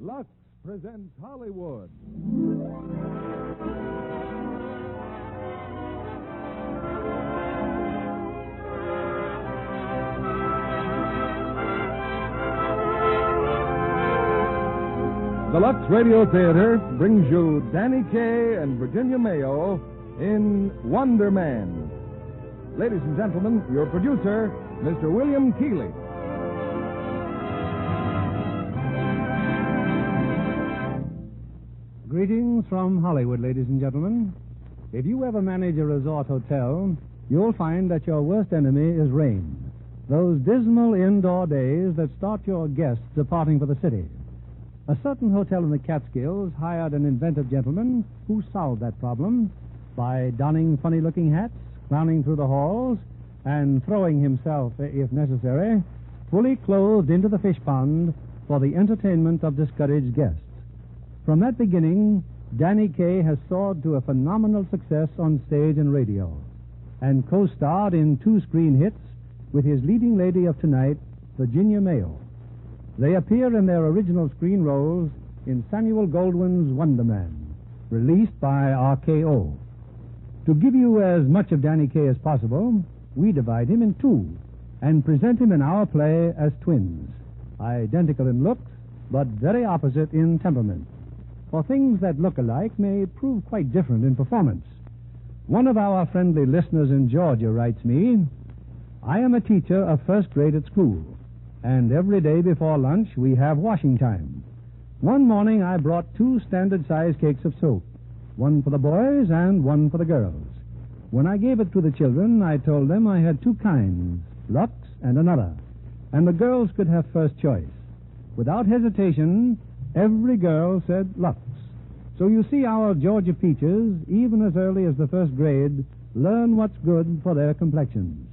Lux presents Hollywood. The Lux Radio Theater brings you Danny Kaye and Virginia Mayo in Wonder Man. Ladies and gentlemen, your producer, Mr. William Keighley. Greetings from Hollywood, ladies and gentlemen. If you ever manage a resort hotel, you'll find that your worst enemy is rain. Those dismal indoor days that start your guests departing for the city. A certain hotel in the Catskills hired an inventive gentleman who solved that problem by donning funny-looking hats, clowning through the halls, and throwing himself, if necessary, fully clothed into the fish pond for the entertainment of discouraged guests. From that beginning, Danny Kaye has soared to a phenomenal success on stage and radio, and co-starred in 2 screen hits with his leading lady of tonight, Virginia Mayo. They appear in their original screen roles in Samuel Goldwyn's Wonder Man, released by RKO. To give you as much of Danny Kaye as possible, we divide him in 2 and present him in our play as twins, identical in looks, but very opposite in temperament. For things that look alike may prove quite different in performance. One of our friendly listeners in Georgia writes me, I am a teacher of first grade at school, and every day before lunch we have washing time. One morning I brought 2 standard-sized cakes of soap, one for the boys and one for the girls. When I gave it to the children, I told them I had 2 kinds, Lux and another, and the girls could have first choice. Without hesitation, every girl said Lux. So you see, our Georgia peaches, even as early as the first grade, learn what's good for their complexions.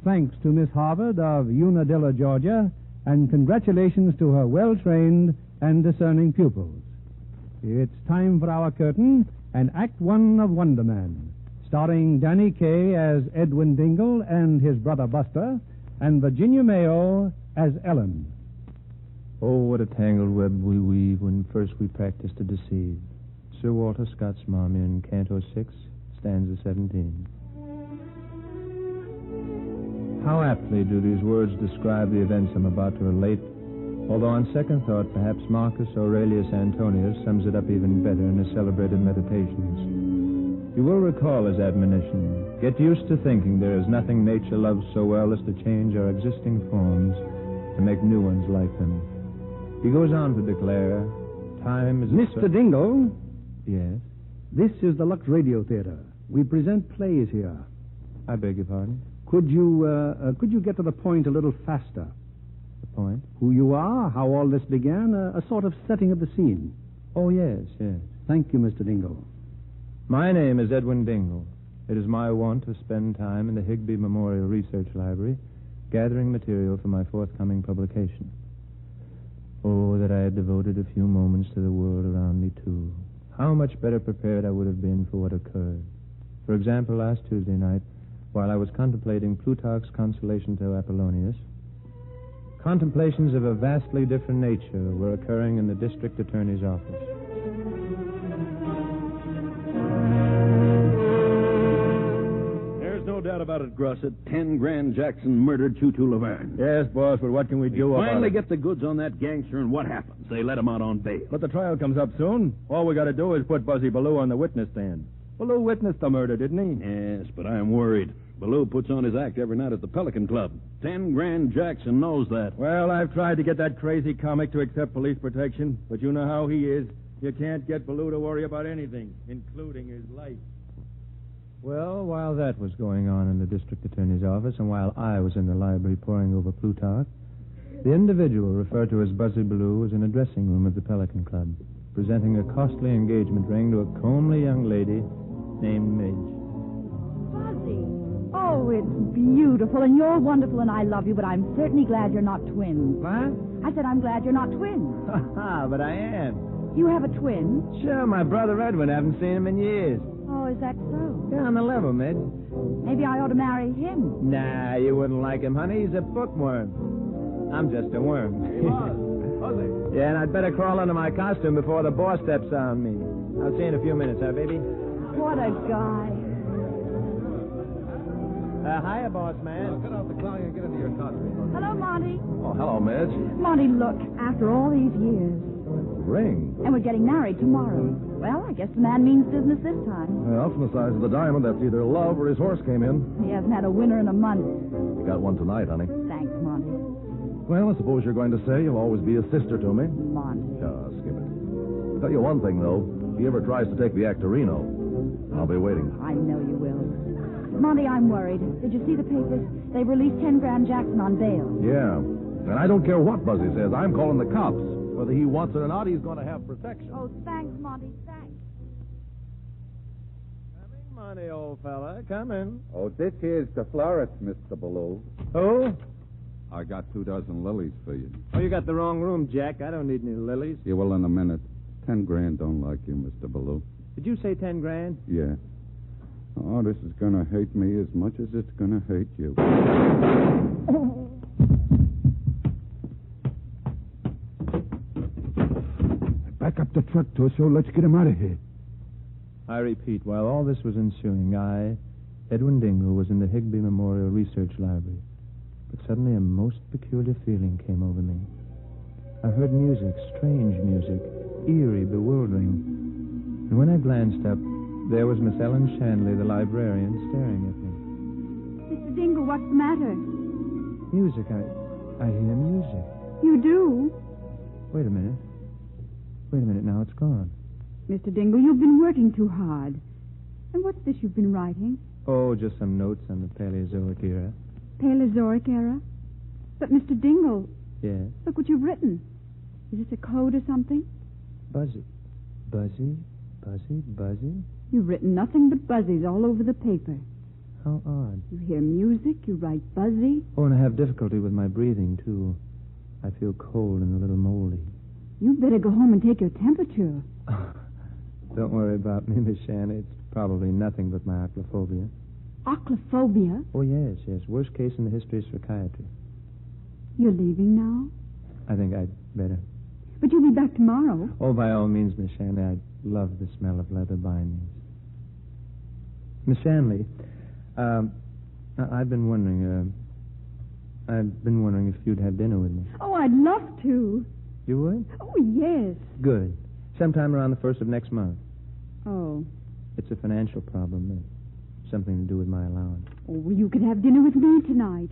Thanks to Miss Harvard of Unadilla, Georgia, and congratulations to her well-trained and discerning pupils. It's time for our curtain and Act 1 of Wonder Man, starring Danny Kaye as Edwin Dingle and his brother Buster, and Virginia Mayo as Ellen. Oh, what a tangled web we weave when first we practice to deceive. Sir Walter Scott's Mom in Canto 6, stanza 17. How aptly do these words describe the events I'm about to relate, although on second thought, perhaps Marcus Aurelius Antonius sums it up even better in his celebrated Meditations. You will recall his admonition, get used to thinking there is nothing nature loves so well as to change our existing forms to make new ones like them. He goes on to declare, time is... Mr. Dingle? Yes? This is the Lux Radio Theater. We present plays here. I beg your pardon? Could you get to the point a little faster? The point? Who you are, how all this began, a sort of setting of the scene. Oh, yes, yes. Thank you, Mr. Dingle. My name is Edwin Dingle. It is my wont to spend time in the Higbee Memorial Research Library gathering material for my forthcoming publication. Oh, that I had devoted a few moments to the world around me, too. How much better prepared I would have been for what occurred. For example, last Tuesday night, while I was contemplating Plutarch's Consolation to Apollonius, contemplations of a vastly different nature were occurring in the district attorney's office. There's no doubt about it, Grosset. 10 Grand Jackson murdered Tutu Laverne. Yes, boss, but what can we do about it? Finally get the goods on that gangster, and what happens? They let him out on bail. But the trial comes up soon. All we got to do is put Buzzy Ballou on the witness stand. Ballou witnessed the murder, didn't he? Yes, but I'm worried. Ballou puts on his act every night at the Pelican Club. 10 Grand Jackson knows that. Well, I've tried to get that crazy comic to accept police protection, but you know how he is. You can't get Ballou to worry about anything, including his life. Well, while that was going on in the district attorney's office, and while I was in the library poring over Plutarch, the individual referred to as Buzzy Ballou was in a dressing room at the Pelican Club, presenting a costly engagement ring to a comely young lady named Midge. Buzzy. Oh, it's beautiful, and you're wonderful, and I love you, but I'm certainly glad you're not twins. What? I said I'm glad you're not twins. But I am. You have a twin? Sure, my brother Edwin. I haven't seen him in years. Oh, is that so? Yeah, on the level, Midge. Maybe I ought to marry him. Nah, you wouldn't like him, honey. He's a bookworm. I'm just a worm. Hey, boss. Buzzy. Yeah, and I'd better crawl under my costume before the boss steps on me. I'll see you in a few minutes, huh, baby? What a guy. Hiya, boss man. Cut out the clown and get into your costume. Hello, Monty. Oh, hello, Midge. Monty, look, after all these years. Ring. And we're getting married tomorrow. Well, I guess the man means business this time. Well, from the size of the diamond, that's either love or his horse came in. He hasn't had a winner in a month. You got one tonight, honey. Thanks, Monty. Well, I suppose you're going to say you'll always be a sister to me. Monty. Skip it. I'll tell you one thing, though. If he ever tries to take the act to Reno, I'll be waiting. I know you will. Monty, I'm worried. Did you see the papers? They've released 10 Grand Jackson on bail. Yeah. And I don't care what Buzzy says. I'm calling the cops. Whether he wants it or not, he's going to have protection. Oh, thanks, Monty. Thanks. Coming, Monty, old fella. Coming. Oh, this here's the florist, Mr. Ballou. Oh? I got 24 lilies for you. Oh, you got the wrong room, Jack. I don't need any lilies. You will in a minute. 10 grand don't like you, Mr. Ballou. Did you say 10 grand? Yeah. Oh, this is going to hate me as much as it's going to hate you. Back up the truck, Torso. Let's get him out of here. I repeat, while all this was ensuing, I, Edwin Dingle, was in the Higbee Memorial Research Library. But suddenly a most peculiar feeling came over me. I heard music, strange music, eerie, bewildering. And when I glanced up, there was Miss Ellen Shanley, the librarian, staring at me. Mr. Dingle, what's the matter? Music. I hear music. You do? Wait a minute. Now it's gone. Mr. Dingle, you've been working too hard. And what's this you've been writing? Oh, just some notes on the Paleozoic era. Paleozoic era? But, Mr. Dingle, Yes. look what you've written. Is this a code or something? Buzzy. Buzzy? Buzzy? Buzzy? You've written nothing but buzzies all over the paper. How odd. You hear music, you write buzzy. Oh, and I have difficulty with my breathing, too. I feel cold and a little moldy. You'd better go home and take your temperature. Don't worry about me, Miss Shannon. It's probably nothing but my acrophobia. Acrophobia? Oh, yes. Worst case in the history of psychiatry. You're leaving now? I think I'd better. But you'll be back tomorrow. Oh, by all means, Miss Shanley. I love the smell of leather bindings. Miss Shanley, I've been wondering if you'd have dinner with me. Oh, I'd love to. You would? Oh, yes. Good. Sometime around the 1st of next month. Oh. It's a financial problem. Something to do with my allowance. Oh, well, you could have dinner with me tonight.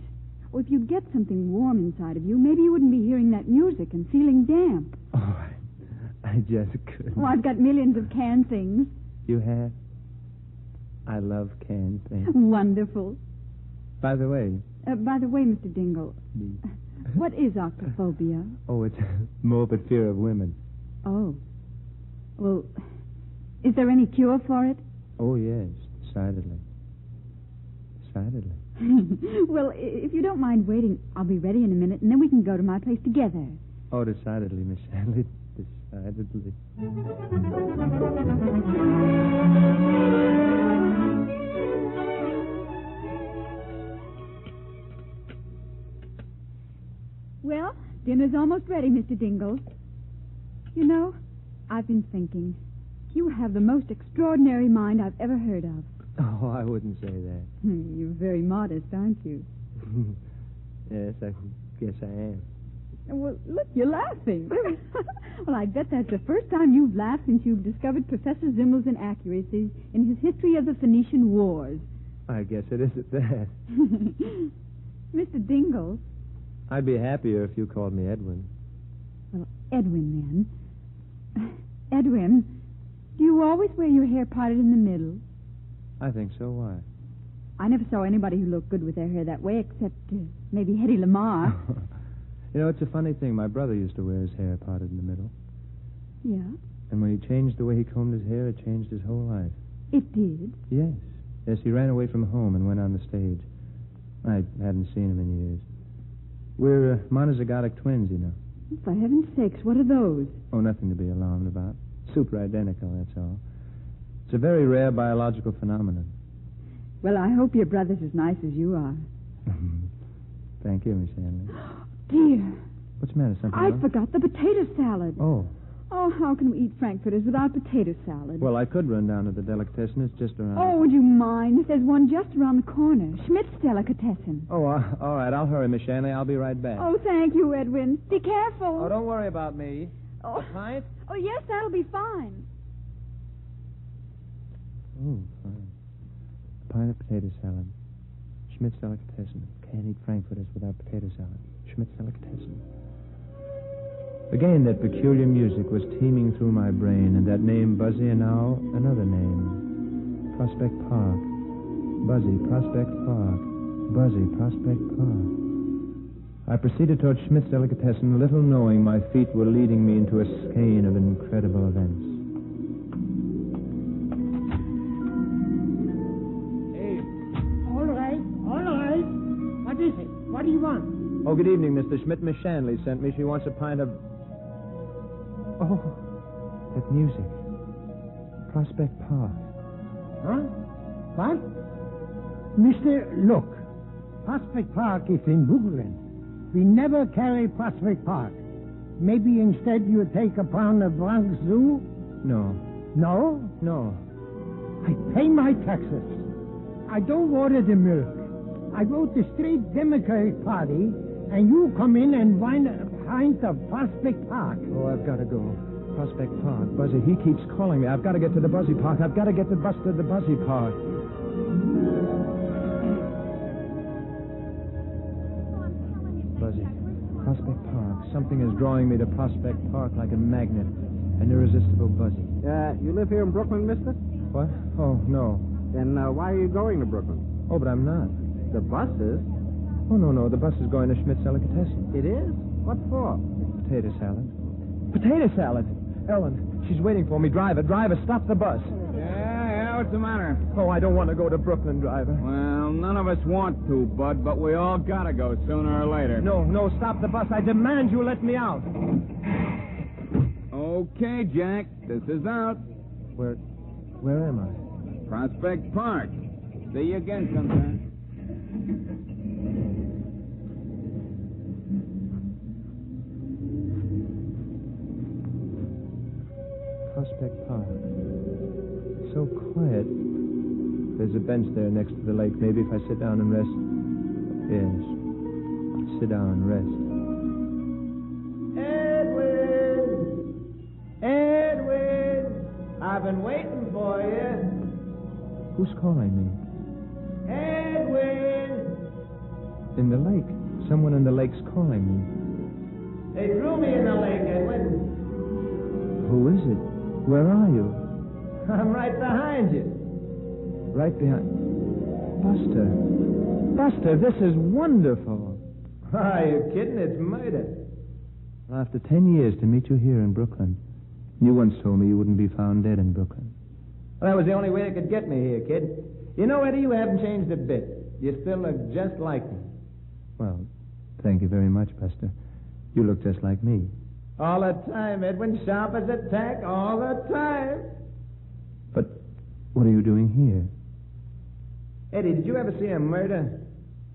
Or if you'd get something warm inside of you, maybe you wouldn't be hearing that music and feeling damp. Oh, I just couldn't. Oh, I've got millions of canned things. You have? I love canned things. Wonderful. By the way, Mr. Dingle, what is acrophobia? Oh, it's morbid fear of women. Oh. Well, is there any cure for it? Oh, yes, decidedly. Decidedly. Well, if you don't mind waiting, I'll be ready in a minute, and then we can go to my place together. Oh, decidedly, Miss Shanley. Decidedly. Well, dinner's almost ready, Mr. Dingle. You know, I've been thinking. You have the most extraordinary mind I've ever heard of. Oh, I wouldn't say that. You're very modest, aren't you? Yes, I guess I am. Well, look, you're laughing. Well, I bet that's the first time you've laughed since you've discovered Professor Zimmel's inaccuracies in his history of the Phoenician Wars. I guess it is at that. Mr. Dingle. I'd be happier if you called me Edwin. Well, Edwin, then. Edwin, do you always wear your hair parted in the middle? I think so. Why? I never saw anybody who looked good with their hair that way, except maybe Hedy Lamarr. You know, it's a funny thing. My brother used to wear his hair parted in the middle. Yeah? And when he changed the way he combed his hair, it changed his whole life. It did? Yes. Yes, he ran away from home and went on the stage. I hadn't seen him in years. We're monozygotic twins, you know. For heaven's sakes, what are those? Oh, nothing to be alarmed about. Super identical, that's all. It's a very rare biological phenomenon. Well, I hope your brother's as nice as you are. Thank you, Miss Hanley. Dear. What's the matter? Something I wrong? forgot the potato salad. Oh. Oh, how can we eat frankfurters without potato salad? Well, I could run down to the delicatessen. It's just around. Oh, would you mind? There's one just around the corner. Schmidt's Delicatessen. Oh, all right. I'll hurry, Miss Shanley. I'll be right back. Oh, thank you, Edwin. Be careful. Oh, don't worry about me. Oh. A pint? Oh, yes, that'll be fine. Oh, fine. A pint of potato salad. Schmidt's Delicatessen. Can't eat frankfurters without potato salad. Schmidt's Delicatessen. Again, that peculiar music was teeming through my brain, and that name, Buzzy, and now another name. Prospect Park. Buzzy, Prospect Park. Buzzy, Prospect Park. I proceeded toward Schmidt's Delicatessen, little knowing my feet were leading me into a skein of incredible events. Hey, all right. What is it? What do you want? Oh, good evening, Mr. Schmidt. Miss Shanley sent me. She wants a pint of... Oh, that music. Prospect Park. Huh? What? Mister, look. Prospect Park is in Brooklyn. We never carry Prospect Park. Maybe instead you take a pound of Bronx Zoo? No. No? No. I pay my taxes. I don't order the milk. I vote the straight Democratic Party, and you come in and find a pint of Prospect Park. Oh, I've got to go. Prospect Park. Buzzy, he keeps calling me. I've got to get to the Buzzy Park. I've got to get to Buster the Buzzy Park. Buzzy. Prospect Park. Something is drawing me to Prospect Park like a magnet. An irresistible Buzzy. You live here in Brooklyn, mister? What? Oh, no. Then why are you going to Brooklyn? Oh, but I'm not. The bus is. Oh, no. The bus is going to Schmidt's Delicatessen. It is? What for? Potato salad. Potato salad? Ellen, she's waiting for me. Driver, stop the bus. Yeah, what's the matter? Oh, I don't want to go to Brooklyn, driver. Well, none of us want to, Bud, but we all gotta go sooner or later. No, stop the bus. I demand you let me out. Okay, Jack, this is out. Where am I? Prospect Park. See you again sometime. Prospect Park. So quiet. There's a bench there next to the lake. Maybe if I sit down and rest. Yes. Sit down and rest. Edwin! I've been waiting for you. Who's calling me? Edwin! In the lake. Someone in the lake's calling me. They threw me in the lake, Edwin. Who is it? Where are you? I'm right behind you. Right behind... Buster. Buster, this is wonderful. Are you kidding? It's murder. Well, after 10 years to meet you here in Brooklyn. You once told me you wouldn't be found dead in Brooklyn. Well, that was the only way they could get me here, kid. You know, Eddie, you haven't changed a bit. You still look just like me. Well, thank you very much, Buster. You look just like me. All the time, Edwin. Sharp as a tack, all the time. But what are you doing here? Eddie, did you ever see a murder?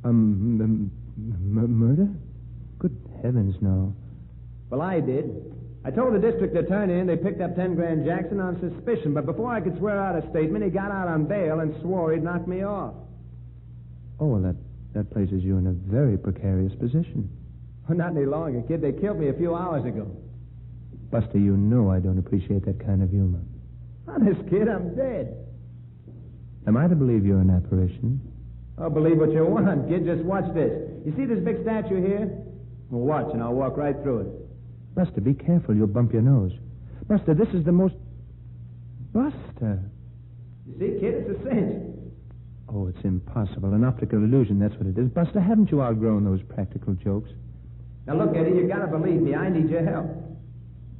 Murder? Good heavens, no. Well, I did. I told the district attorney and they picked up 10 grand Jackson on suspicion, but before I could swear out a statement, he got out on bail and swore he'd knock me off. Oh, well, that places you in a very precarious position. Well, not any longer, kid. They killed me a few hours ago. Buster, you know I don't appreciate that kind of humor. Honest, kid, I'm dead. Am I to believe you're an apparition? Oh, believe what you want, kid. Just watch this. You see this big statue here? Well, watch, and I'll walk right through it. Buster, be careful. You'll bump your nose. Buster, this is the most... Buster. You see, kid, it's a cinch. Oh, it's impossible. An optical illusion, that's what it is. Buster, haven't you outgrown those practical jokes? Now, look, Eddie, you gotta believe me. I need your help.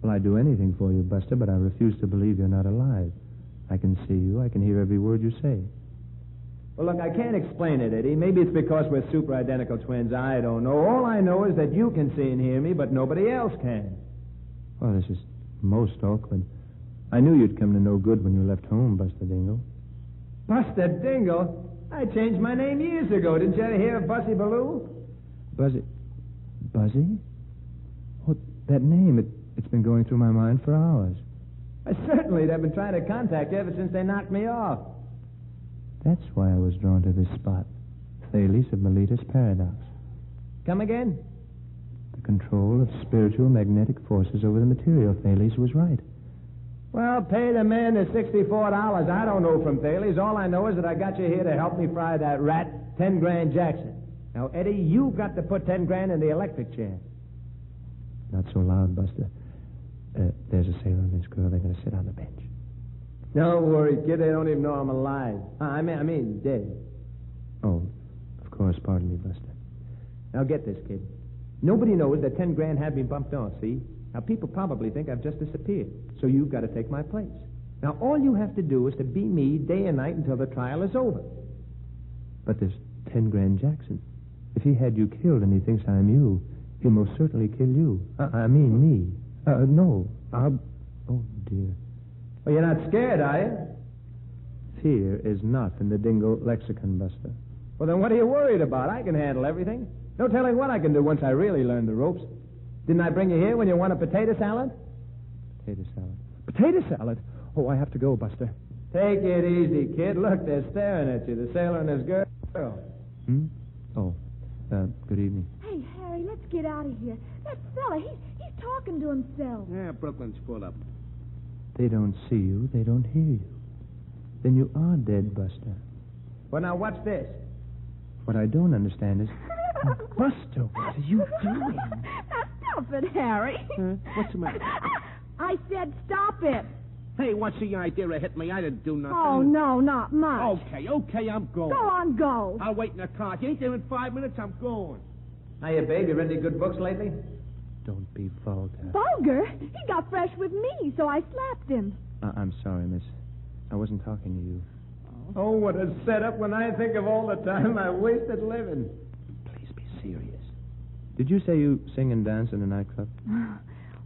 Well, I'd do anything for you, Buster, but I refuse to believe you're not alive. I can see you. I can hear every word you say. Well, look, I can't explain it, Eddie. Maybe it's because we're super identical twins. I don't know. All I know is that you can see and hear me, but nobody else can. Well, this is most awkward. I knew you'd come to no good when you left home, Buster Dingle. Buster Dingle? I changed my name years ago. Didn't you ever hear of Buzzy Ballou? Buzzy? Oh, that name, it's been going through my mind for hours. Certainly, they've been trying to contact you ever since they knocked me off. That's why I was drawn to this spot. Thales of Miletus Paradox. Come again? The control of spiritual magnetic forces over the material. Thales was right. Well, pay the man the $64. I don't know from Thales. All I know is that I got you here to help me fry that rat, 10 grand Jackson. Now, Eddie, you've got to put 10 grand in the electric chair. Not so loud, Buster. There's a sailor and this girl. They're going to sit on the bench. Don't worry, kid. They don't even know I'm alive. I mean, dead. Oh, of course. Pardon me, Buster. Now, get this, kid. Nobody knows that 10 grand had been bumped off, see? Now, people probably think I've just disappeared. So you've got to take my place. Now, all you have to do is to be me day and night until the trial is over. But there's 10 grand Jackson. If he had you killed and he thinks I'm you, he'll most certainly kill you. I mean me. No. Oh, dear. Well, you're not scared, are you? Fear is not in the Dingle lexicon, Buster. Well, then what are you worried about? I can handle everything. No telling what I can do once I really learn the ropes. Didn't I bring you here when you want a potato salad? Potato salad. Potato salad? Oh, I have to go, Buster. Take it easy, kid. Look, they're staring at you, the sailor and his girl. Oh, good evening. Hey, Harry, let's get out of here. That fella, he's talking to himself. Yeah, Brooklyn's full up. They don't see you. They don't hear you. Then you are dead, Buster. Well, now, what's this? What I don't understand is... Buster, what are you doing? Now, stop it, Harry. What's the matter? I said stop it. Hey, what's the idea of hitting me? I didn't do nothing. Oh, no, not much. Okay, I'm going. Go on, go. I'll wait in the car. If you ain't there in 5 minutes, I'm going. Hiya, babe. You read any good books lately? Don't be vulgar. Vulgar? He got fresh with me, so I slapped him. I'm sorry, miss. I wasn't talking to you. Oh, what a setup when I think of all the time I wasted living. Please be serious. Did you say you sing and dance in a nightclub?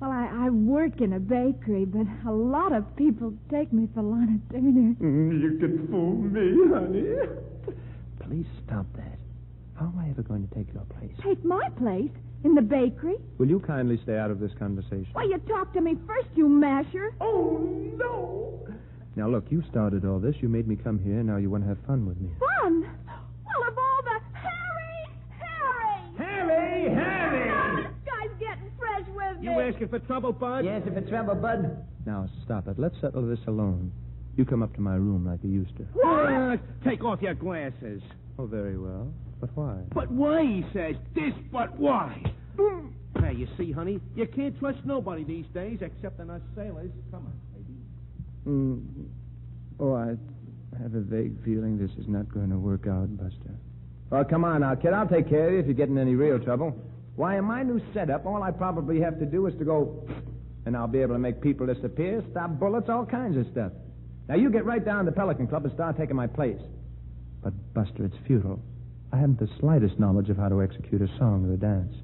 Well, I work in a bakery, but a lot of people take me for Lana Turner. You can fool me, honey. Please stop that. How am I ever going to take your place? Take my place? In the bakery? Will you kindly stay out of this conversation? Why, you talk to me first, you masher. Oh, no. Now, look, you started all this. You made me come here. Now you want to have fun with me. Fun? Well, of all the... Harry! Harry! This guy's getting fresh with me. You asking for trouble, Bud? Yes, if it's trouble, Bud. Now, stop it. Let's settle this alone. You come up to my room like you used to. What? Take off your glasses. Oh, very well. But why? But why, he says. This, but why? Now, you see, honey, you can't trust nobody these days except in us sailors. Come on, baby. Oh, I have a vague feeling this is not going to work out, Buster. Well, come on now, kid. I'll take care of you if you get in any real trouble. Why, in my new setup, all I probably have to do is to go... And I'll be able to make people disappear, stop bullets, all kinds of stuff. Now, you get right down to the Pelican Club and start taking my place. But, Buster, it's futile. I haven't the slightest knowledge of how to execute a song or a dance.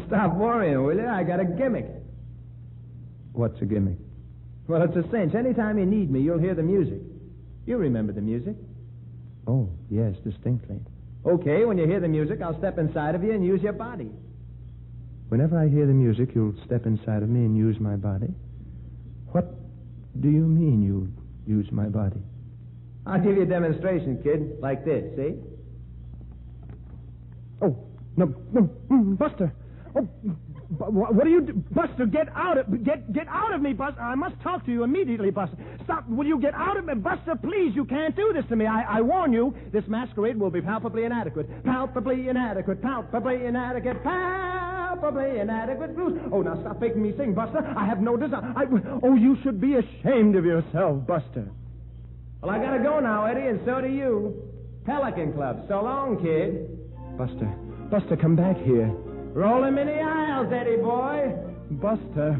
Stop worrying, will you? I got a gimmick. What's a gimmick? Well, it's a cinch. Anytime you need me, you'll hear the music. You remember the music? Oh, yes, distinctly. Okay, when you hear the music, I'll step inside of you and use your body. Whenever I hear the music, you'll step inside of me and use my body? What do you mean you'll use my body? I'll give you a demonstration, kid, like this, see? Oh, no, Buster. Oh, what are you do? Buster, get out of me, Buster. I must talk to you immediately, Buster. Stop. Will you get out of me? Buster, please, you can't do this to me. I warn you, this masquerade will be palpably inadequate. Palpably inadequate. Palpably inadequate. Palpably inadequate. Oh, now stop making me sing, Buster. I have no desire. Oh, you should be ashamed of yourself, Buster. Well, I gotta go now, Eddie, and so do you. Pelican Club. So long, kid. Buster, come back here. Roll him in the aisles, Eddie boy. Buster.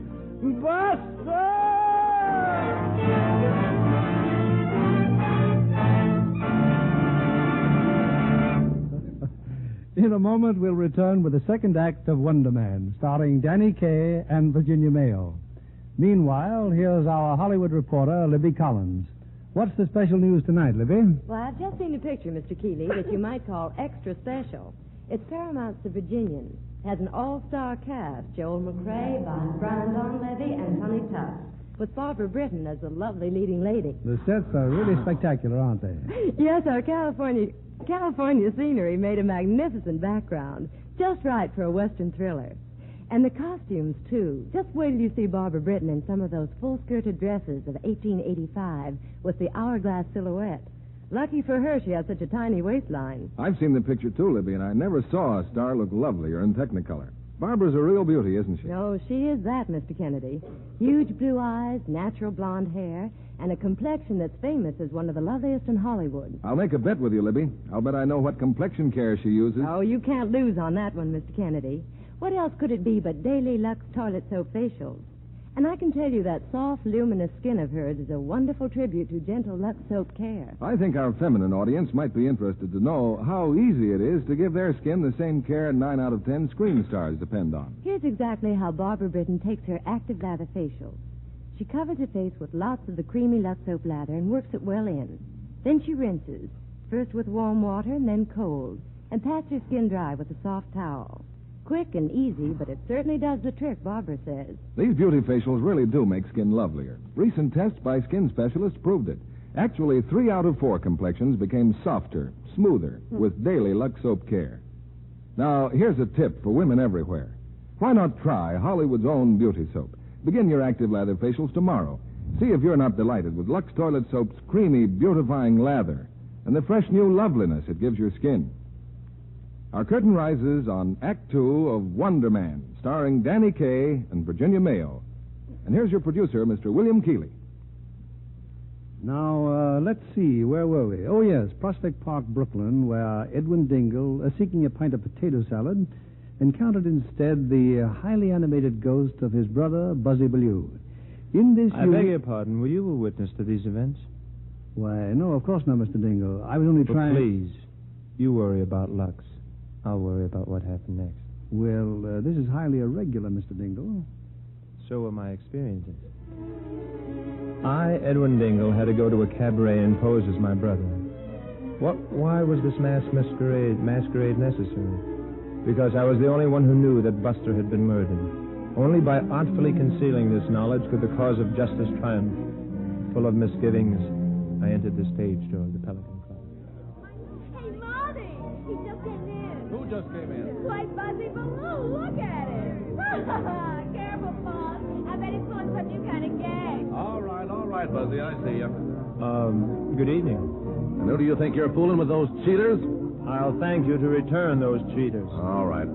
In a moment, we'll return with the second act of Wonder Man, starring Danny Kaye and Virginia Mayo. Meanwhile, here's our Hollywood reporter, Libby Collins. What's the special news tonight, Libby? Well, I've just seen a picture, Mr. Keeley, that you might call extra special. It's Paramount's The Virginian, has an all-star cast, Joel McCrea, Brian Donlevy, and Sonny Tuff, with Barbara Britton as the lovely leading lady. The sets are really spectacular, aren't they? Yes, our California scenery made a magnificent background, just right for a Western thriller. And the costumes, too. Just wait till you see Barbara Britton in some of those full-skirted dresses of 1885 with the hourglass silhouette. Lucky for her she has such a tiny waistline. I've seen the picture, too, Libby, and I never saw a star look lovelier in Technicolor. Barbara's a real beauty, isn't she? No, she is that, Mr. Kennedy. Huge blue eyes, natural blonde hair, and a complexion that's famous as one of the loveliest in Hollywood. I'll make a bet with you, Libby. I'll bet I know what complexion care she uses. Oh, you can't lose on that one, Mr. Kennedy. What else could it be but Daily Lux toilet soap facials? And I can tell you that soft, luminous skin of hers is a wonderful tribute to gentle Lux soap care. I think our feminine audience might be interested to know how easy it is to give their skin the same care 9 out of 10 screen stars depend on. Here's exactly how Barbara Britton takes her active lather facial. She covers her face with lots of the creamy Lux soap lather and works it well in. Then she rinses, first with warm water and then cold, and pats her skin dry with a soft towel. Quick and easy, but it certainly does the trick, Barbara says. These beauty facials really do make skin lovelier. Recent tests by skin specialists proved it. Actually, 3 out of 4 complexions became softer, smoother, with Daily Lux Soap Care. Now, here's a tip for women everywhere. Why not try Hollywood's own beauty soap? Begin your active lather facials tomorrow. See if you're not delighted with Lux Toilet Soap's creamy, beautifying lather and the fresh new loveliness it gives your skin. Our curtain rises on Act 2 of Wonder Man, starring Danny Kaye and Virginia Mayo. And here's your producer, Mr. William Keeley. Now, let's see, where were we? Oh, yes, Prospect Park, Brooklyn, where Edwin Dingle, seeking a pint of potato salad, encountered instead the highly animated ghost of his brother, Buzzy Bellew. In this I beg your pardon, were you a witness to these events? Why, no, of course not, Mr. Dingle. I was only trying... Please, you worry about Lux. I'll worry about what happened next. Well, this is highly irregular, Mr. Dingle. So are my experiences. I, Edwin Dingle, had to go to a cabaret and pose as my brother. Why was this masquerade necessary? Because I was the only one who knew that Buster had been murdered. Only by artfully concealing this knowledge could the cause of justice triumph. Full of misgivings, I entered the stage door of the Pelican Club. Hey, Marty! He's just getting in. Who just came in? Quite Buzzy Baloo. Look at him. Careful, boss. I bet he's pulling some new kind of gang. All right, Buzzy, I see you. Good evening. And who do you think you're fooling with those cheaters? I'll thank you to return those cheaters. All right.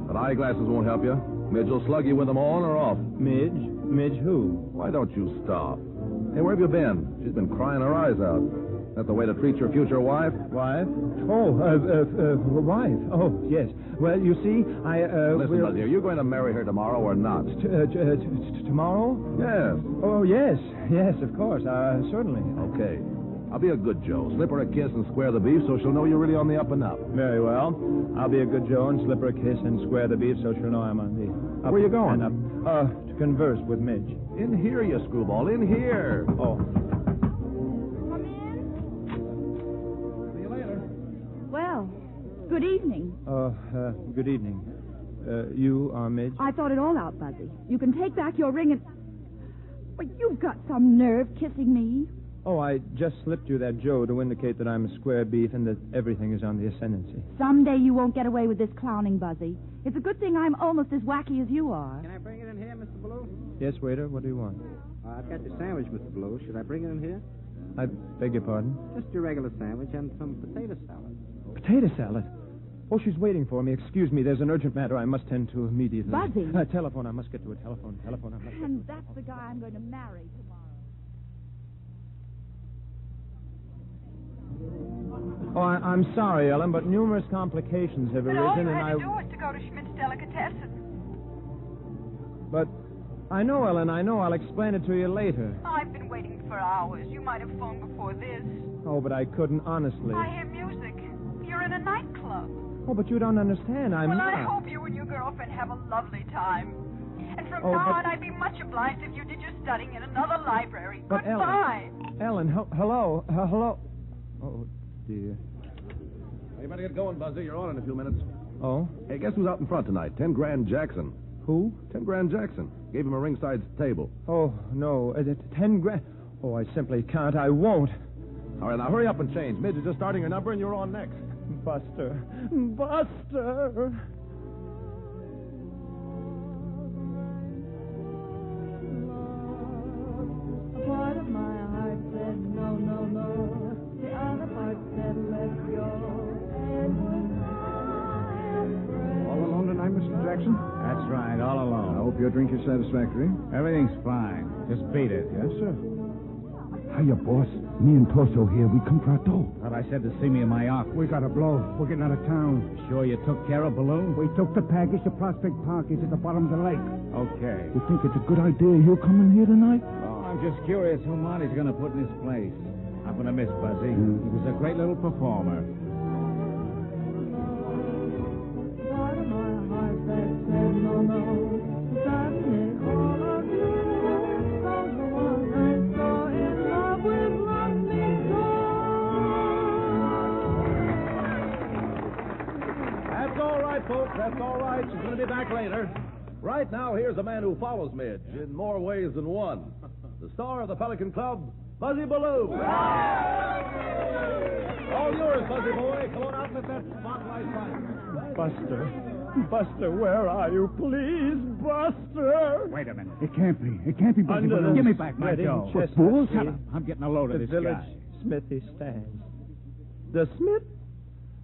But eyeglasses won't help you. Midge will slug you with them on or off. Midge? Midge who? Why don't you stop? Hey, where have you been? She's been crying her eyes out. That the way to treat your future wife? Wife? Oh, wife. Oh, yes. Well, you see, Listen, Buzzy, are you going to marry her tomorrow or not? Tomorrow? Yes. Oh, yes. Yes, of course. Certainly. Okay. I'll be a good Joe. Slip her a kiss and square the beef so she'll know you're really on the up and up. Very well. I'll be a good Joe and slip her a kiss and square the beef so she'll know I'm on the up. Where are you going? And up. To converse with Midge. In here, you screwball. In here. Oh. Come in. See you later. Well, good evening. Good evening. You are Midge? I thought it all out, Buzzy. You can take back your ring and... Well, you've got some nerve kissing me. Oh, I just slipped you that Joe to indicate that I'm a square beef and that everything is on the ascendancy. Someday you won't get away with this clowning, Buzzy. It's a good thing I'm almost as wacky as you are. Can I bring it in here, Mr. Baloo? Yes, waiter, what do you want? I've got your sandwich, Mr. Baloo. Should I bring it in here? I beg your pardon? Just your regular sandwich and some potato salad. Potato salad? Oh, she's waiting for me. Excuse me, there's an urgent matter I must tend to immediately. Buzzy. Telephone, I must get to a telephone. And that's the guy I'm going to marry tomorrow. Oh, I'm sorry, Ellen, but numerous complications have arisen, all you and had to do was to go to Schmidt's Delicatessen. But I know, Ellen, I know. I'll explain it to you later. I've been waiting for hours. You might have phoned before this. Oh, but I couldn't, honestly. I hear music. You're in a nightclub. Oh, but you don't understand. I'm well, not. I hope you and your girlfriend have a lovely time. And from now on, I'd be much obliged if you did your studying in another library. But Goodbye. Ellen, hello. Hello. Oh, dear. You better get going, Buzzy. You're on in a few minutes. Oh? Hey, guess who's out in front tonight? 10 Grand Jackson. Who? 10 Grand Jackson. Gave him a ringside table. Oh, no. 10 grand. Oh, I simply can't. I won't. All right, now hurry up and change. Midge is just starting her number, and you're on next. Buster. Buster. Part of my heart said no, no, no. The other part said let's go. All alone tonight, Mr. Jackson? That's right, all alone. I hope your drink is satisfactory. Everything's fine. Just beat it. Yes, sir. Hiya, boss. Me and Torso here. We come for a dough. Thought I said to see me in my office. We got a blow. We're getting out of town. Sure you took care of Balloon? We took the package to Prospect Park. It's at the bottom of the lake. Okay. You think it's a good idea you coming here tonight? Oh, I'm just curious who Monty's going to put in his place. I'm going to miss Buzzy. He was a great little performer. Part of my heart that said no, no. Suddenly all of you, all the one I saw in love with loved me so. That's all right, folks. That's all right. She's going to be back later. Right now, here's a man who follows Midge in more ways than one. The star of the Pelican Club, Buzzy Baloo. All yours, Buzzy boy. Come on out and let that spotlight light. Buster, where are you? Please, Buster. Wait a minute. It can't be. It can't be Buzzy Under Baloo. the Give me back my dough. Chestnut Fools. tree, Shut up. I'm getting a load of The this village guy. smithy stands. The smith,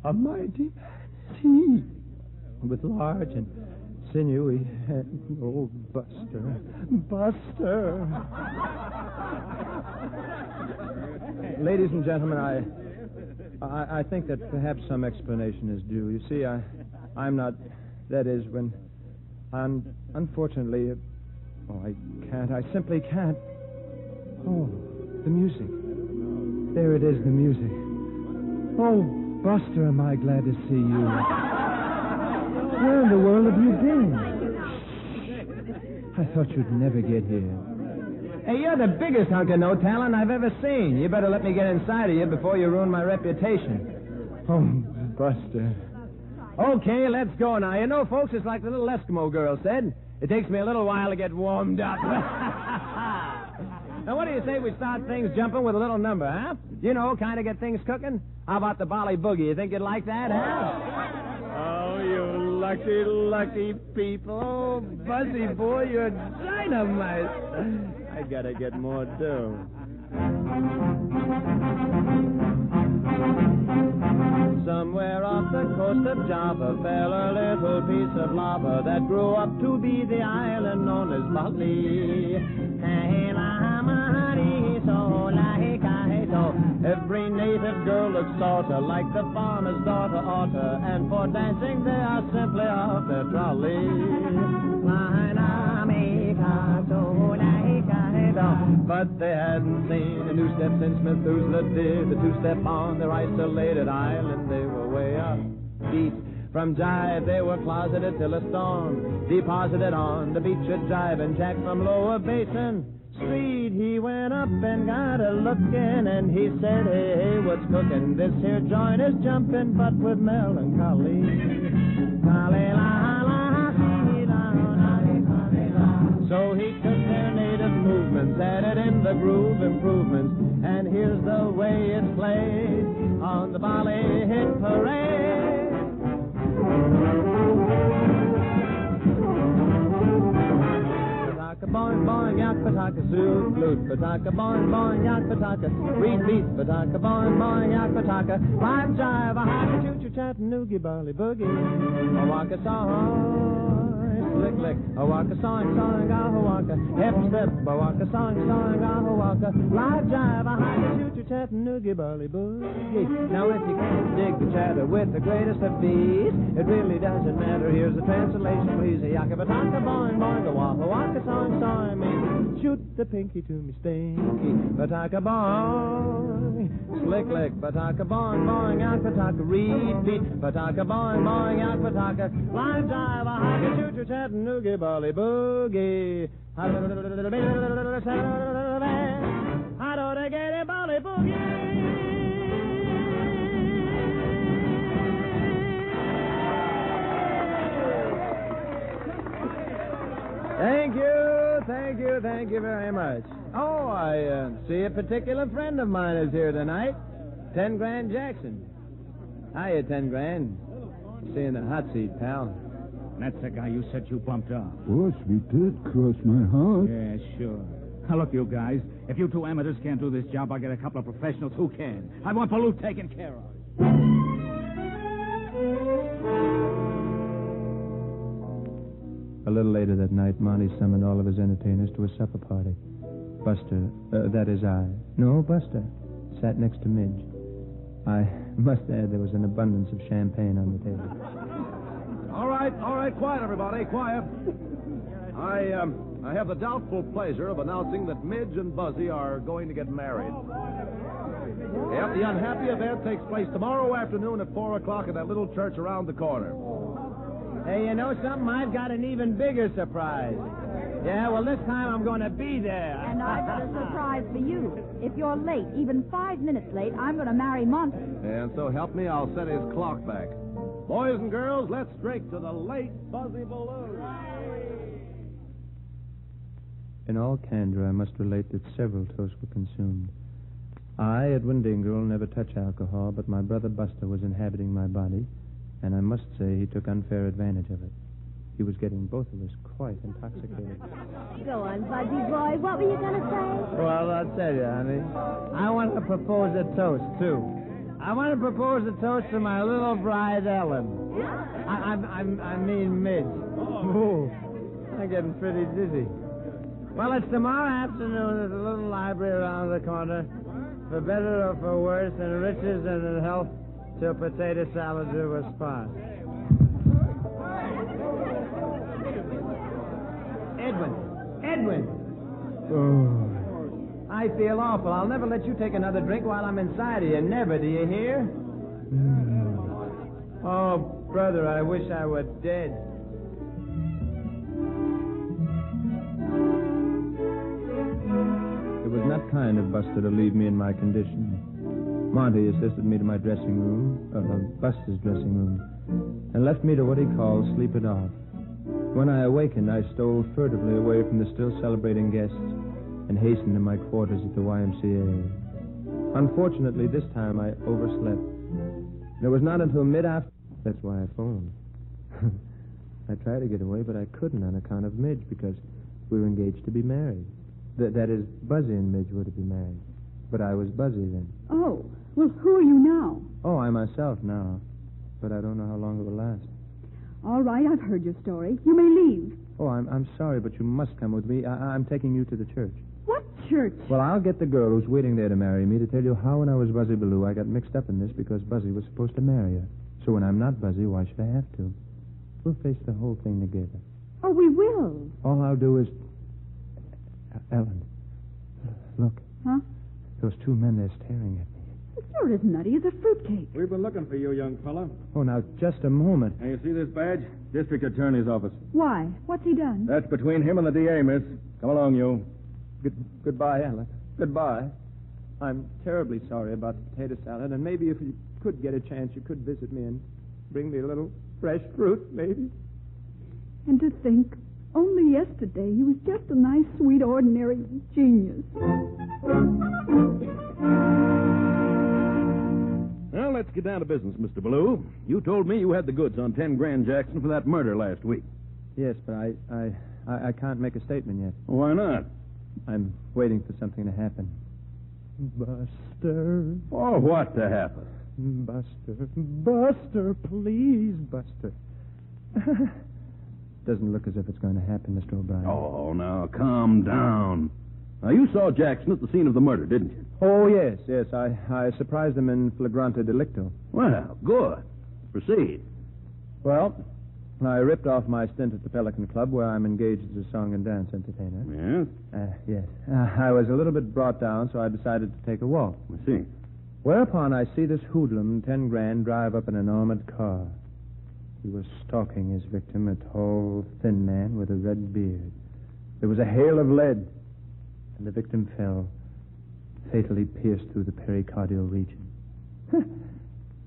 a mighty man, he, with large and sinewy hands. Oh, Buster. Ladies and gentlemen, I think that perhaps some explanation is due. You see, I'm not. That is, when unfortunately, I can't. I simply can't. Oh, the music. There it is, the music. Oh, Buster, am I glad to see you. Where in the world have you been? I thought you'd never get here. Hey, you're the biggest hunk of no talent I've ever seen. You better let me get inside of you before you ruin my reputation. Oh, Buster. Okay, let's go now. You know, folks, it's like the little Eskimo girl said. It takes me a little while to get warmed up. Now, what do you say we start things jumping with a little number, huh? You know, kind of get things cooking? How about the Bolly Boogie? You think you'd like that, huh? Oh, you lucky, lucky people. Oh, Buzzy boy, you're dynamite. I gotta get more dough. Somewhere off the coast of Java fell a little piece of lava that grew up to be the island known as Bali. Every native girl looks sorta like the farmer's daughter oughta, and for dancing they are simply off their trolley. But they hadn't seen a new step since Methuselah did the two-step on their isolated island. They were way up beat. From jive they were closeted till a storm deposited on the beach at Jive, and Jack from Lower Basin Street, he went up and got a lookin', and he said, hey, hey, what's cookin'? This here joint is jumpin', but with melancholy. So he took their native movements, added in the groove improvements, and here's the way it's played on the Bali Hit Parade. Pataka boing boing yak pataka zoot flute pataka boing boing yak pataka reed beat pataka boing boing yak pataka live jive a high choo choo Chattanooga Bali boogie a waka song slick lick a waka song song a waka hip step a waka song song a waka live jive a high choo choo Chattanooga Bali boogie. Now if you can't dig the chatter with the greatest of these, it really doesn't matter. Here's the translation, please. A yaka pataka boing boing a waka song song me shoot the pinky to me stinky pataka boing slick lick pataka boing boing yak pataka reed beat pataka boing boing yak pataka live jive a high choo choo Chattanooga Bali boogie. How do they get a Bali boogie? Thank you very much. Oh, I see a particular friend of mine is here tonight. 10 Grand Jackson. Hiya, 10 Grand. Seeing the hot seat, pal. That's the guy you said you bumped off. Boss, we did cross my heart. Yeah, sure. Now, look, you guys. If you two amateurs can't do this job, I'll get a couple of professionals who can. I want Baloo taken care of. A little later that night, Monty summoned all of his entertainers to a supper party. Buster, that is I. No, Buster, sat next to Midge. I must add there was an abundance of champagne on the table. All right, quiet, everybody, quiet. I have the doubtful pleasure of announcing that Midge and Buzzy are going to get married. Yep, the unhappy event takes place tomorrow afternoon at 4 o'clock at that little church around the corner. Hey, you know something? I've got an even bigger surprise. Yeah, well, this time I'm going to be there. And I've got a surprise for you. If you're late, even 5 minutes late, I'm going to marry Monty. And so help me, I'll set his clock back. Boys and girls, let's drink to the late Buzzy Baloo. In all candor, I must relate that several toasts were consumed. I, Edwin Dingle, never touch alcohol, but my brother Buster was inhabiting my body, and I must say he took unfair advantage of it. He was getting both of us quite intoxicated. Go on, Buzzy boy. What were you going to say? Well, I'll tell you, honey. I want to propose a toast, too. I want to propose a toast to my little bride, Ellen. I mean Midge. Ooh, I'm getting pretty dizzy. Well, it's tomorrow afternoon at the little library around the corner. For better or for worse, in riches and in health, till potato salad do us part. Edwin. Oh. I feel awful. I'll never let you take another drink while I'm inside of you. Never, do you hear? Oh, brother, I wish I were dead. It was not kind of Buster to leave me in my condition. Monty assisted me to my dressing room, Buster's dressing room, and left me to what he called sleep it off. When I awakened, I stole furtively away from the still celebrating guests and hastened to my quarters at the YMCA. Unfortunately, this time I overslept. It was not until mid-afternoon. That's why I phoned. I tried to get away, but I couldn't on account of Midge because we were engaged to be married. That is, Buzzy and Midge were to be married. But I was Buzzy then. Oh, well, who are you now? Oh, I'm myself now. But I don't know how long it will last. All right, I've heard your story. You may leave. Oh, I'm sorry, but you must come with me. I'm taking you to the church. What church? Well, I'll get the girl who's waiting there to marry me to tell you how when I was Buzzy Baloo I got mixed up in this because Buzzy was supposed to marry her. So when I'm not Buzzy, why should I have to? We'll face the whole thing together. Oh, we will. All I'll do is... Ellen, look. Huh? Those two men, they're staring at me. You're as nutty as a fruitcake. We've been looking for you, young fella. Oh, now, just a moment. Now, you see this badge? District Attorney's office. Why? What's he done? That's between him and the DA, miss. Come along, you. Goodbye, Ellen. Goodbye. I'm terribly sorry about the potato salad, and maybe if you could get a chance, you could visit me and bring me a little fresh fruit, maybe. And to think, only yesterday he was just a nice, sweet, ordinary genius. Well, let's get down to business, Mr. Baloo. You told me you had the goods on 10 Grand Jackson for that murder last week. Yes, but I can't make a statement yet. Why not? I'm waiting for something to happen. Buster. Oh, what to happen? Buster, please, Buster. Doesn't look as if it's going to happen, Mr. O'Brien. Oh, now, calm down. Now, you saw Jackson at the scene of the murder, didn't you? Oh, yes. I surprised him in flagrante delicto. Well, good. Proceed. Well, I ripped off my stint at the Pelican Club, where I'm engaged as a song and dance entertainer. Yes? Yes. I was a little bit brought down, so I decided to take a walk. I see. Whereupon I see this hoodlum, 10 Grand, drive up in an armored car. He was stalking his victim, a tall, thin man with a red beard. There was a hail of lead, and the victim fell, fatally pierced through the pericardial region.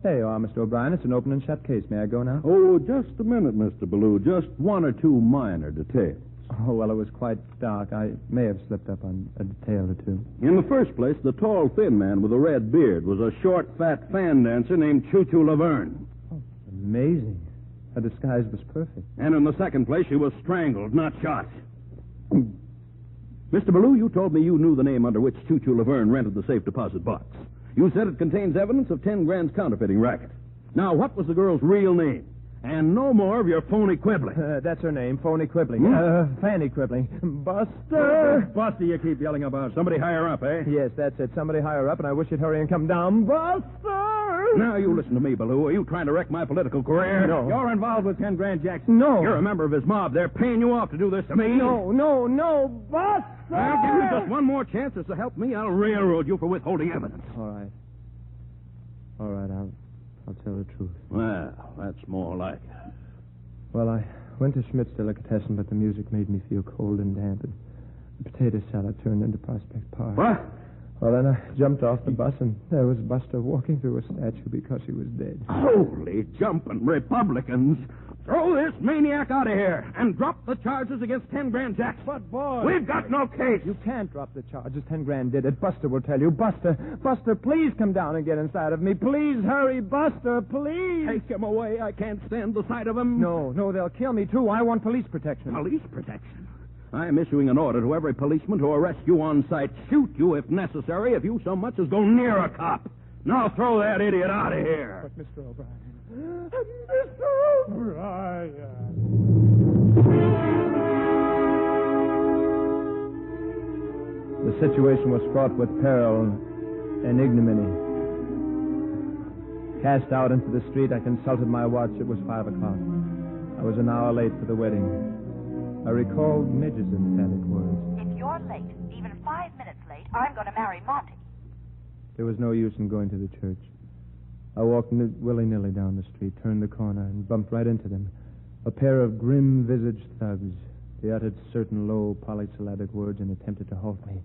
There you are, Mr. O'Brien. It's an open and shut case. May I go now? Oh, just a minute, Mr. Baloo. Just one or two minor details. Oh, well, it was quite dark. I may have slipped up on a detail or two. In the first place, the tall, thin man with a red beard was a short, fat fan dancer named Choo-Choo Laverne. Oh, amazing. Her disguise was perfect. And in the second place, she was strangled, not shot. Mr. Ballou, you told me you knew the name under which Choo-Choo Laverne rented the safe deposit box. You said it contains evidence of 10 grand's counterfeiting racket. Now, what was the girl's real name? And no more of your phony quibbling. That's her name, phony quibbling. Fanny quibbling. Buster! Buster, you keep yelling about. Somebody higher up, eh? Yes, that's it. Somebody higher up, and I wish you'd hurry and come down. Buster! Now, you listen to me, Ballou. Are you trying to wreck my political career? No. You're involved with 10 Grand Jackson. No. You're a member of his mob. They're paying you off to do this to me. No, Buster! I'll give you just one more chance to help me. I'll railroad you for withholding evidence. All right, I'll tell the truth. Well, that's more like it. Well, I went to Schmidt's delicatessen, but the music made me feel cold and damp, and the potato salad turned into Prospect Park. What? Well, then I jumped off the bus, and there was Buster walking through a statue because he was dead. Holy jumping Republicans. Throw this maniac out of here and drop the charges against 10 Grand Jackson. But, boy... We've got no case. You can't drop the charges. 10 grand did it. Buster will tell you. Buster, please come down and get inside of me. Please hurry, Buster, please. Take him away. I can't stand the sight of him. No, they'll kill me, too. I want police protection. Police protection? I'm issuing an order to every policeman to arrest you on sight. Shoot you if necessary if you so much as go near a cop. Now throw that idiot out of here. But, Mr. O'Brien... Mr. O'Brien. The situation was fraught with peril and ignominy. Cast out into the street, I consulted my watch. It was 5 o'clock. I was an hour late for the wedding. I recalled Midge's emphatic words. If you're late, even 5 minutes late, I'm going to marry Monty. There was no use in going to the church. I walked willy-nilly down the street, turned the corner, and bumped right into them. A pair of grim-visaged thugs. They uttered certain low, polysyllabic words and attempted to halt me.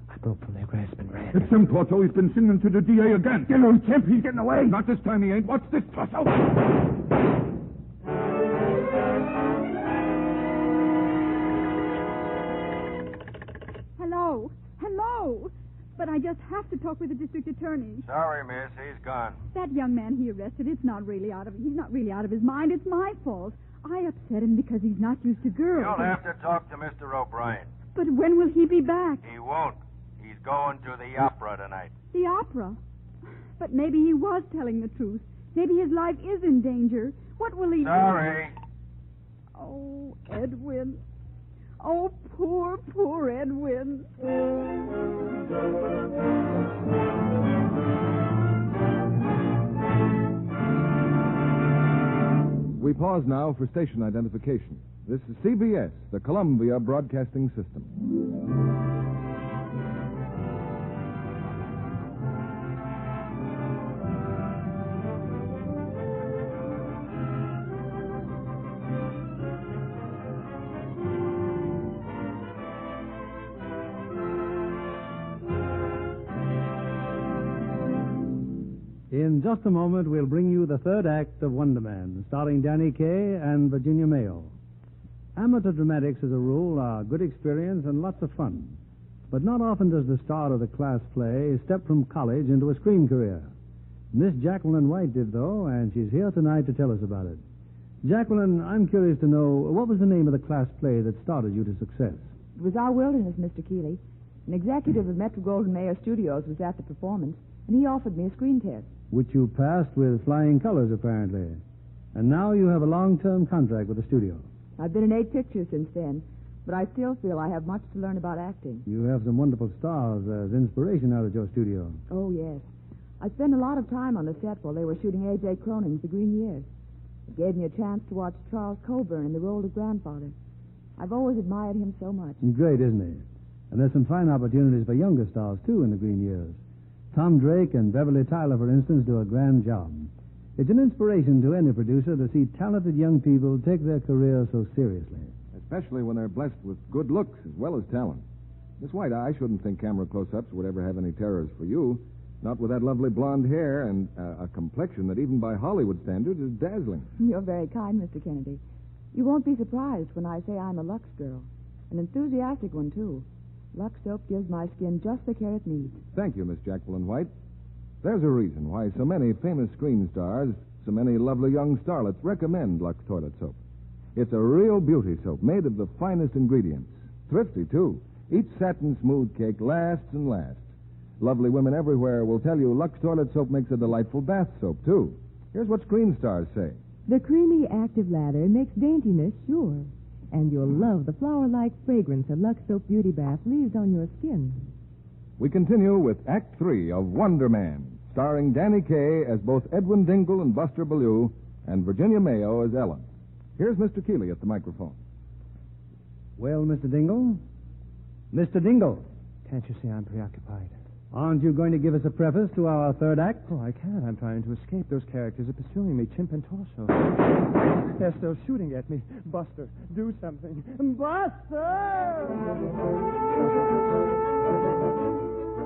I broke from their grasp and ran. It's him, Torso. He's been singing to the DA again. Get on, Kemp. He's getting away. Not this time he ain't. What's this, Torso? Hello. But I just have to talk with the district attorney. Sorry, miss. He's gone. That young man he arrested, he's not really out of his mind. It's my fault. I upset him because he's not used to girls. You'll have to talk to Mr. O'Brien. But when will he be back? He won't. He's going to the opera tonight. The opera? But maybe he was telling the truth. Maybe his life is in danger. What will he do? Sorry. Oh, Edwin. Oh, poor Edwin. We pause now for station identification. This is CBS, the Columbia Broadcasting System. In just a moment, we'll bring you the third act of Wonder Man, starring Danny Kaye and Virginia Mayo. Amateur dramatics, as a rule, are good experience and lots of fun. But not often does the star of the class play step from college into a screen career. Miss Jacqueline White did, though, and she's here tonight to tell us about it. Jacqueline, I'm curious to know, what was the name of the class play that started you to success? It was Our Wilderness, Mr. Keeley. An executive of Metro-Goldwyn-Mayer Studios was at the performance, and he offered me a screen test. Which you passed with flying colors, apparently. And now you have a long-term contract with the studio. I've been in 8 pictures since then, but I still feel I have much to learn about acting. You have some wonderful stars as inspiration out at your studio. Oh, yes. I spent a lot of time on the set while they were shooting A.J. Cronin's The Green Years. It gave me a chance to watch Charles Coburn in the role of grandfather. I've always admired him so much. Great, isn't he? And there's some fine opportunities for younger stars, too, in The Green Years. Tom Drake and Beverly Tyler, for instance, do a grand job. It's an inspiration to any producer to see talented young people take their career so seriously. Especially when they're blessed with good looks as well as talent. Miss White, I shouldn't think camera close-ups would ever have any terrors for you. Not with that lovely blonde hair and a complexion that even by Hollywood standards is dazzling. You're very kind, Mr. Kennedy. You won't be surprised when I say I'm a Lux girl. An enthusiastic one, too. Lux soap gives my skin just the care it needs. Thank you, Miss Jacqueline White. There's a reason why so many famous screen stars, so many lovely young starlets recommend Lux toilet soap. It's a real beauty soap made of the finest ingredients. Thrifty, too. Each satin smooth cake lasts and lasts. Lovely women everywhere will tell you Lux toilet soap makes a delightful bath soap, too. Here's what screen stars say. The creamy, active lather makes daintiness sure. And you'll love the flower-like fragrance a Lux Soap Beauty Bath leaves on your skin. We continue with Act 3 of Wonder Man, starring Danny Kaye as both Edwin Dingle and Buster Bellew, and Virginia Mayo as Ellen. Here's Mr. Keeley at the microphone. Well, Mr. Dingle? Mr. Dingle, Can't you see I'm preoccupied? aren't you going to give us a preface to our third act? Oh, I can't. I'm trying to escape. Those characters are pursuing me, Chimp and Torso. They're still shooting at me. Buster, do something. Buster!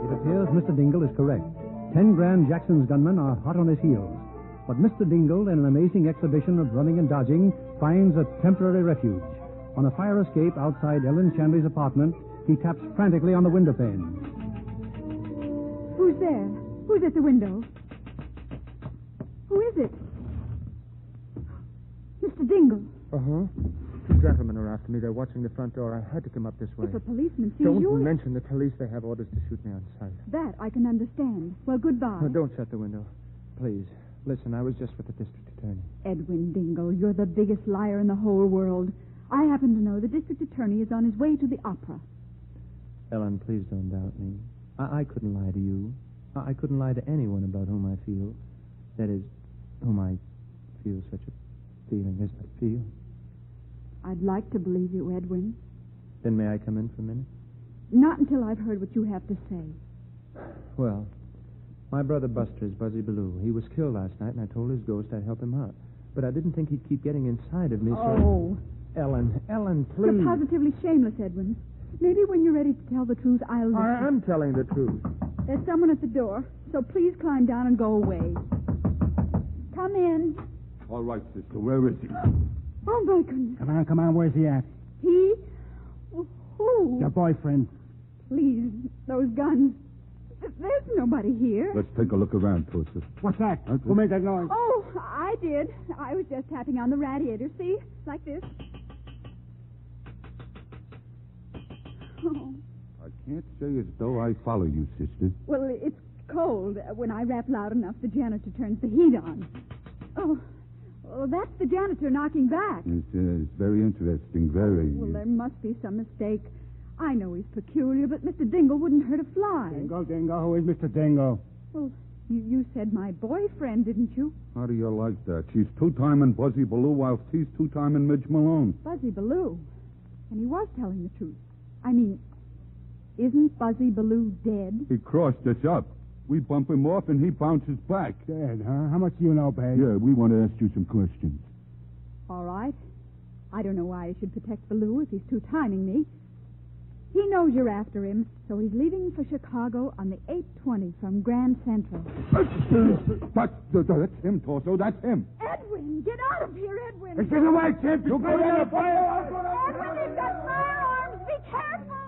It appears Mr. Dingle is correct. 10 Grand Jackson's gunmen are hot on his heels. But Mr. Dingle, in an amazing exhibition of running and dodging, finds a temporary refuge. On a fire escape outside Ellen Shanley's apartment, he taps frantically on the window pane. Who's there? Who's at the window? Who is it? Mr. Dingle. Uh-huh. Two gentlemen are after me. They're watching the front door. I had to come up this way. If a policeman sees Don't you... mention the police. They have orders to shoot me on sight. That I can understand. Well, goodbye. Don't shut the window. Please. Listen, I was just with the district attorney. Edwin Dingle, you're the biggest liar in the whole world. I happen to know the district attorney is on his way to the opera. Ellen, please don't doubt me. I couldn't lie to you. I couldn't lie to anyone about whom I feel. That is, whom I feel such a feeling as I feel. I'd like to believe you, Edwin. Then may I come in for a minute? Not until I've heard what you have to say. Well, my brother Buster is Buzzy Bellew. He was killed last night, and I told his ghost I'd help him out. But I didn't think he'd keep getting inside of me, so... Oh. Ellen, please. You're positively shameless, Edwin. Maybe when you're ready to tell the truth, I'll listen. I am telling the truth. There's someone at the door, so please climb down and go away. Come in. All right, sister. Where is he? Oh, my goodness. Come on. Where's he at? He? Who? Your boyfriend. Please, those guns. There's nobody here. Let's take a look around, Tosa. What's that? Who made that noise? Oh, I did. I was just tapping on the radiator. See? Like this. Oh. I can't say as though I follow you, sister. Well, it's cold. When I rap loud enough, the janitor turns the heat on. Oh, well, that's the janitor knocking back. It's very interesting, very. Well, there must be some mistake. I know he's peculiar, but Mr. Dingle wouldn't hurt a fly. Dingle. Who is Mr. Dingle? Well, you said my boyfriend, didn't you? How do you like that? She's two-timing Buzzy Bellew while he's two-timing Midge Malone. Buzzy Bellew. And he was telling the truth. I mean, isn't Buzzy Bellew dead? He crossed us up. We bump him off, and he bounces back. Dead, huh? How much do you know, babe? Yeah, we want to ask you some questions. All right. I don't know why I should protect Bellew if he's two-timing me. He knows you're after him, so he's leaving for Chicago on the 8:20 from Grand Central. That's him, Torso. That's him. Edwin, get out of here, Edwin. Get away, Chimp. You go down the fire. Edwin, he's got firearms. Be careful.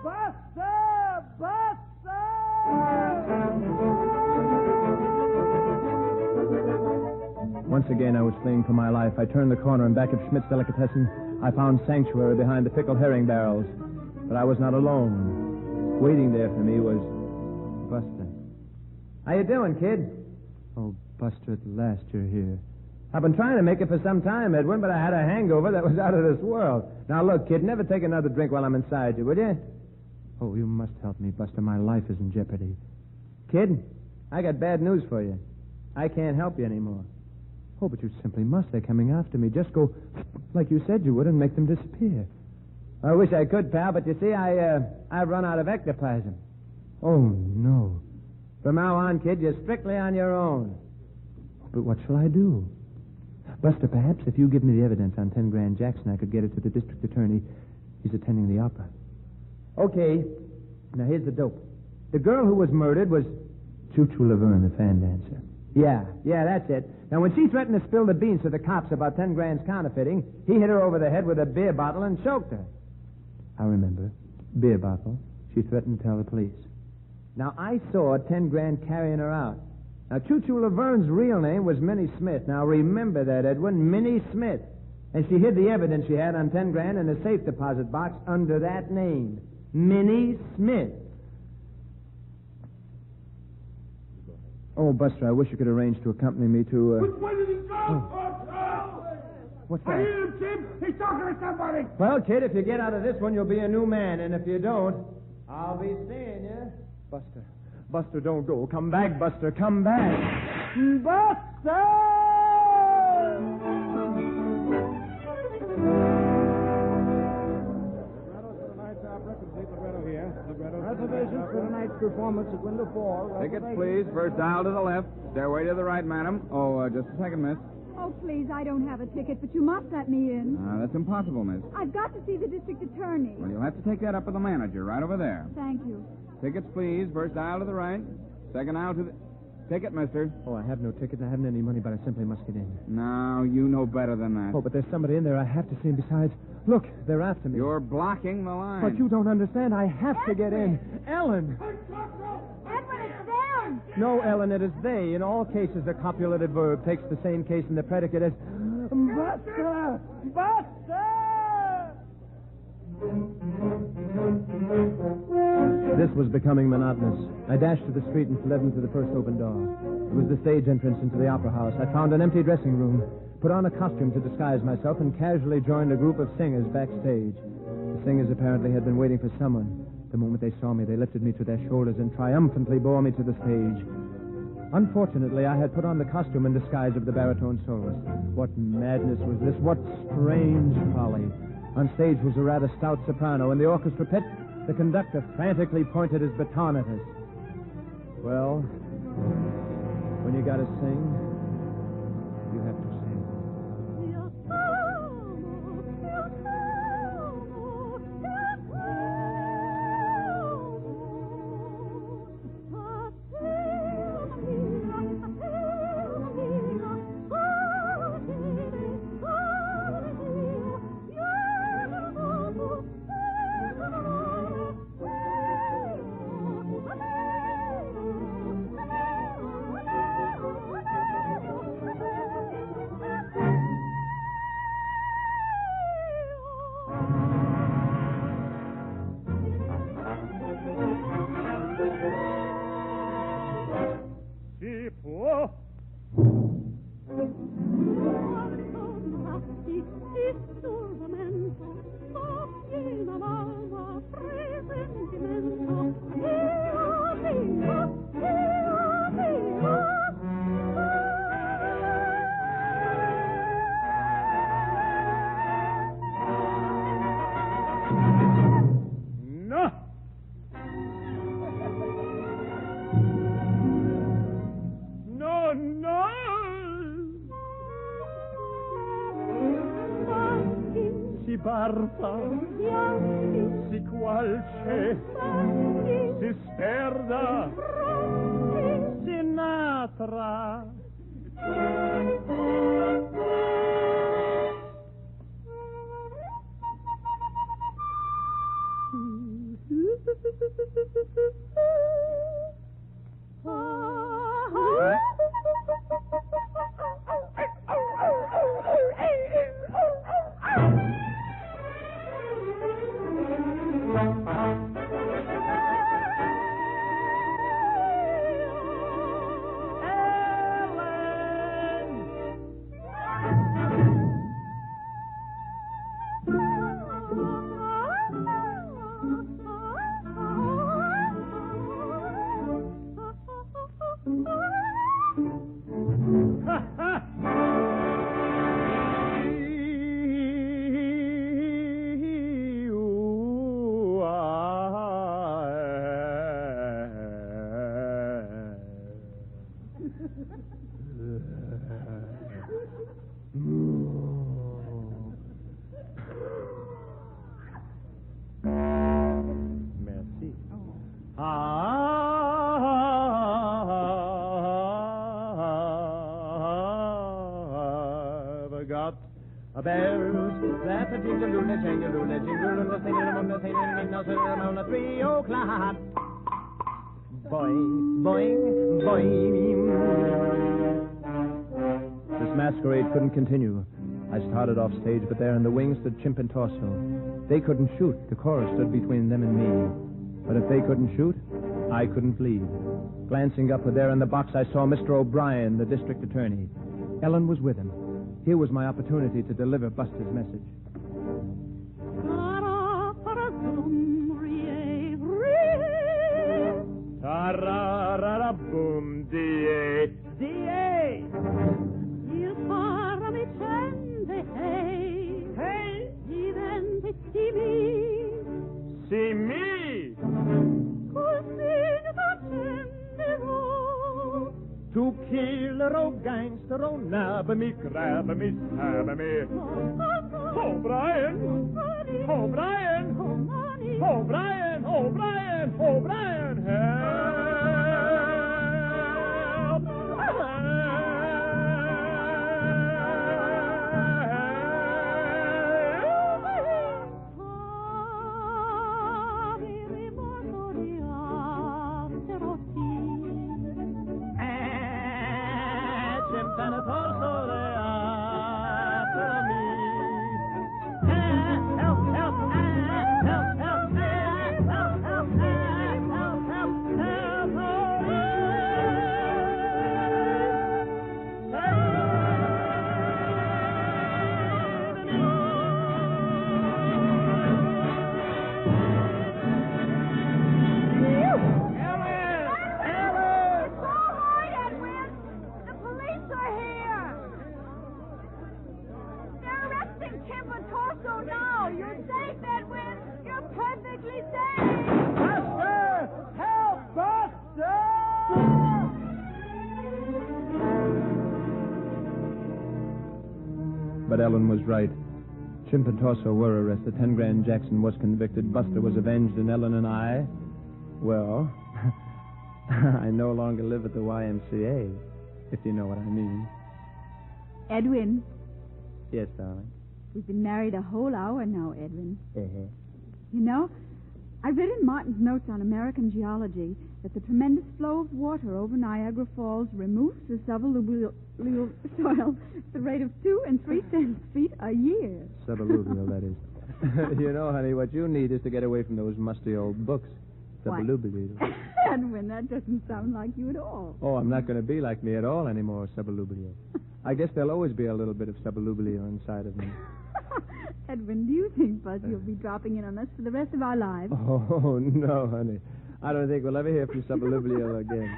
Once again, I was fleeing for my life. I turned the corner, and back at Schmidt's Delicatessen, I found sanctuary behind the pickled herring barrels. But I was not alone. Waiting there for me was Buster. How you doing, kid? Oh, Buster, at last you're here. I've been trying to make it for some time, Edwin, but I had a hangover that was out of this world. Now, look, kid, never take another drink while I'm inside you, will you? Oh, you must help me, Buster. My life is in jeopardy. Kid, I got bad news for you. I can't help you anymore. Oh, but you simply must. They're coming after me. Just go like you said you would and make them disappear. I wish I could, pal, but you see, I've run out of ectoplasm. Oh, no. From now on, kid, you're strictly on your own. But what shall I do? Buster, perhaps if you give me the evidence on 10 Grand Jackson, I could get it to the district attorney. He's attending the opera. Okay. Now, here's the dope. The girl who was murdered was... Choo Choo Laverne, the fan dancer. Yeah, that's it. Now, when she threatened to spill the beans to the cops about 10 Grand's counterfeiting, he hit her over the head with a beer bottle and choked her. I remember. Beer bottle. She threatened to tell the police. Now, I saw 10 grand carrying her out. Now, Choo-Choo Laverne's real name was Minnie Smith. Now, remember that, Edwin. Minnie Smith. And she hid the evidence she had on 10 grand in a safe deposit box under that name. Minnie Smith. Oh, Buster, I wish you could arrange to accompany me to, Which way did he go? What's I that? hear him, Jim. He's talking to somebody. Well, kid, if you get out of this one, you'll be a new man. And if you don't, I'll be seeing you. Buster. Buster, don't go. Come back, Buster. Come back. Buster! Reservations for tonight's performance at window 4. Tickets, please. First aisle to the left. Stairway to the right, madam. Oh, just a second, miss. Oh, please, I don't have a ticket, but you must let me in. That's impossible, miss. I've got to see the district attorney. Well, you'll have to take that up with the manager right over there. Thank you. Tickets, please. First aisle to the right. Second aisle to the... Ticket, mister. Oh, I have no ticket and I haven't any money, but I simply must get in. No, you know better than that. Oh, but there's somebody in there I have to see. And besides, look, they're after me. You're blocking the line. But you don't understand. I have to get in. Ellen! Edwin, it's them! No, Ellen, it is they. In all cases, the copulative verb takes the same case and the predicate as... Buster! Buster! This was becoming monotonous. I dashed to the street and fled into the first open door. It was the stage entrance into the opera house. I found an empty dressing room, put on a costume to disguise myself, and casually joined a group of singers backstage. The singers apparently had been waiting for someone. The moment they saw me, they lifted me to their shoulders and triumphantly bore me to the stage. Unfortunately, I had put on the costume and disguise of the baritone soloist. What madness was this? What strange folly. On stage was a rather stout soprano. In the orchestra pit, the conductor frantically pointed his baton at us. Well, when you gotta sing, you have to sing. Barfa, si qualche, si sperda, Sinatra. bells that a jingle a jingle a jingle a singing a 3 o'clock. Boing, boing, boing. This masquerade couldn't continue. I started off stage, but there in the wings stood Chimp and Torso. They couldn't shoot. The chorus stood between them and me. But if they couldn't shoot, I couldn't leave. Glancing upward there in the box, I saw Mr. O'Brien, the district attorney. Ellen was with him. Here was my opportunity to deliver Buster's message. Boom, D.A. D.A. Il faro mi accende, hey, hey, diventi see me, così t'accenderò. To kill a gangster, oh, nab me, grab me, stab me. O'Brien, O'Brien, O'Brien, O'Brien, O'Brien, help! But Ellen was right. Chimp and Torso were arrested. 10 Grand Jackson was convicted. Buster was avenged, and Ellen and I, well, I no longer live at the YMCA, if you know what I mean. Edwin. Yes, darling. We've been married a whole hour now, Edwin. Uh-huh. You know, I read in Martin's notes on American geology that the tremendous flow of water over Niagara Falls removes the suballuvial soil at the rate of 2 and 3 feet a year. Suballuvial, that is. You know, honey, what you need is to get away from those musty old books. Suballuvial. Edwin, that doesn't sound like you at all. Oh, I'm not going to be like me at all anymore, suballuvial. I guess there'll always be a little bit of suballuvial inside of me. Edwin, do you think, Buzz, you'll be dropping in on us for the rest of our lives? Oh, no, honey. I don't think we'll ever hear from suballuvial again.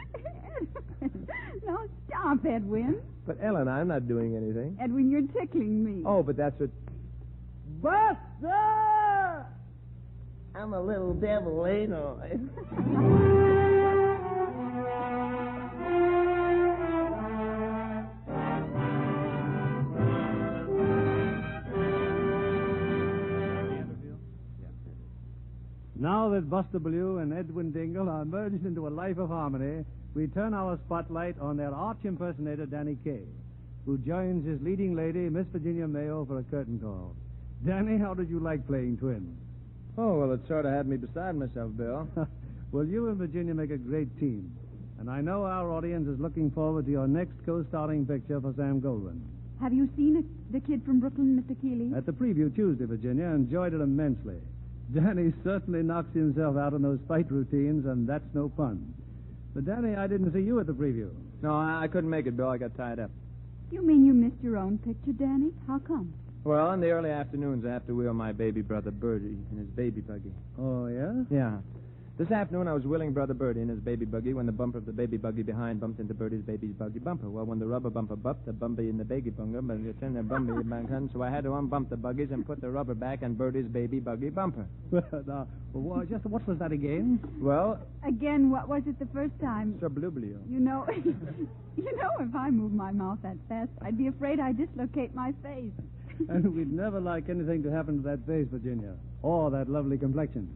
Edwin, no, stop, Edwin. But, Ellen, I'm not doing anything. Edwin, you're tickling me. Oh, but that's what... Buster! I'm a little devil, ain't I? Now that Buster Blue and Edwin Dingle are merged into a life of harmony, we turn our spotlight on their arch impersonator, Danny Kaye, who joins his leading lady, Miss Virginia Mayo, for a curtain call. Danny, how did you like playing twins? Oh, well, it sort of had me beside myself, Bill. Well, you and Virginia make a great team. And I know our audience is looking forward to your next co-starring picture for Sam Goldwyn. Have you seen the kid from Brooklyn, Mr. Keeley? At the preview Tuesday, Virginia, enjoyed it immensely. Danny certainly knocks himself out on those fight routines, and that's no fun. But, Danny, I didn't see you at the preview. No, I couldn't make it, Bill. I got tied up. You mean you missed your own picture, Danny? How come? Well, in the early afternoons, I have to wheel my baby brother Bertie in his baby buggy. Oh, yeah? Yeah. This afternoon, I was wheeling Brother Bertie in his baby buggy when the bumper of the baby buggy behind bumped into Bertie's baby buggy bumper. Well, when the rubber bumper bumped, the bumpy in the baby bumper, but it's in the bumpy back, so I had to unbump the buggies and put the rubber back on Bertie's baby buggy bumper. Now, just what was that again? Well... Again, what was it the first time? Sublubio. You know, if I moved my mouth that fast, I'd be afraid I'd dislocate my face. And we'd never like anything to happen to that face, Virginia, or that lovely complexion.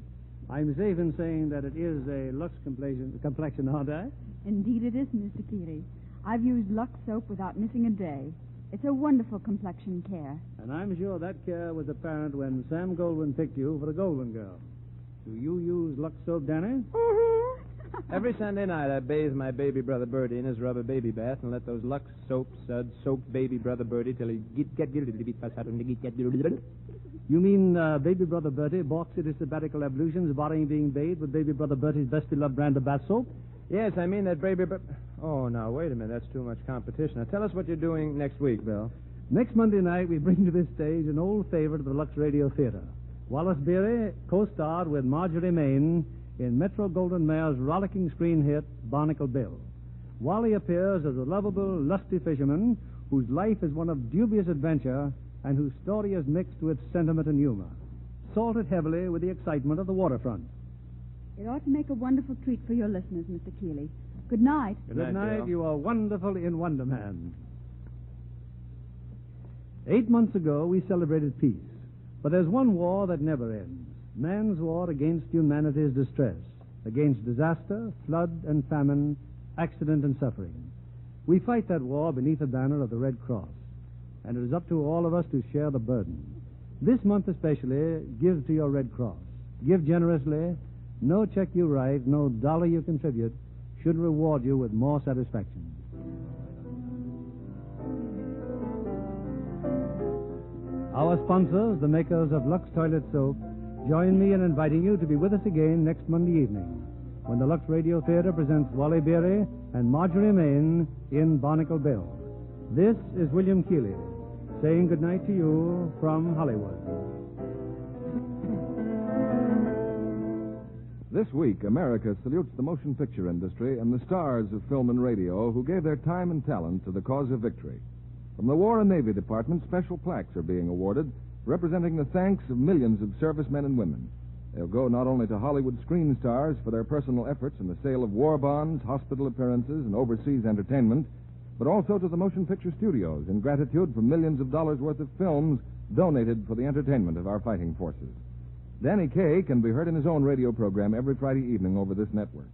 I'm safe in saying that it is a Lux complexion, aren't I? Indeed it is, Mr. Keeley. I've used Lux soap without missing a day. It's a wonderful complexion care. And I'm sure that care was apparent when Sam Goldwyn picked you for the Golden Girl. Do you use Lux soap, Danny? Every Sunday night, I bathe my baby brother Birdie in his rubber baby bath and let those Lux soap suds soak baby brother Birdie till he get. You mean baby brother Bertie balks at his sabbatical ablutions, barring being bathed with baby brother Bertie's best beloved brand of bath soap? Yes, I mean that baby... Oh, now, wait a minute. That's too much competition. Now, tell us what you're doing next week, Bill. Next Monday night, we bring to this stage an old favorite of the Lux Radio Theater. Wallace Beery co-starred with Marjorie Main in Metro-Goldwyn-Mayer's rollicking screen hit, Barnacle Bill. Wally appears as a lovable, lusty fisherman whose life is one of dubious adventure and whose story is mixed with sentiment and humor, salted heavily with the excitement of the waterfront. It ought to make a wonderful treat for your listeners, Mr. Keeley. Good night. Good night. You are wonderful in Wonder Man. 8 months ago, we celebrated peace. But there's one war that never ends. Man's war against humanity's distress, against disaster, flood and famine, accident and suffering. We fight that war beneath the banner of the Red Cross. And it is up to all of us to share the burden. This month especially, give to your Red Cross. Give generously. No check you write, no dollar you contribute should reward you with more satisfaction. Our sponsors, the makers of Lux Toilet Soap, join me in inviting you to be with us again next Monday evening when the Lux Radio Theater presents Wally Beery and Marjorie Main in Barnacle Bill. This is William Keeley saying goodnight to you from Hollywood. This week, America salutes the motion picture industry and the stars of film and radio who gave their time and talent to the cause of victory. From the War and Navy Department, special plaques are being awarded, representing the thanks of millions of servicemen and women. They'll go not only to Hollywood screen stars for their personal efforts in the sale of war bonds, hospital appearances, and overseas entertainment, but also to the motion picture studios in gratitude for millions of dollars worth of films donated for the entertainment of our fighting forces. Danny Kaye can be heard in his own radio program every Friday evening over this network.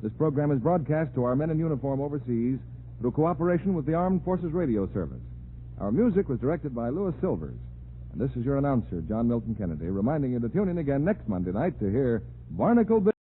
This program is broadcast to our men in uniform overseas through cooperation with the Armed Forces Radio Service. Our music was directed by Louis Silvers. And this is your announcer, John Milton Kennedy, reminding you to tune in again next Monday night to hear Barnacle Bill.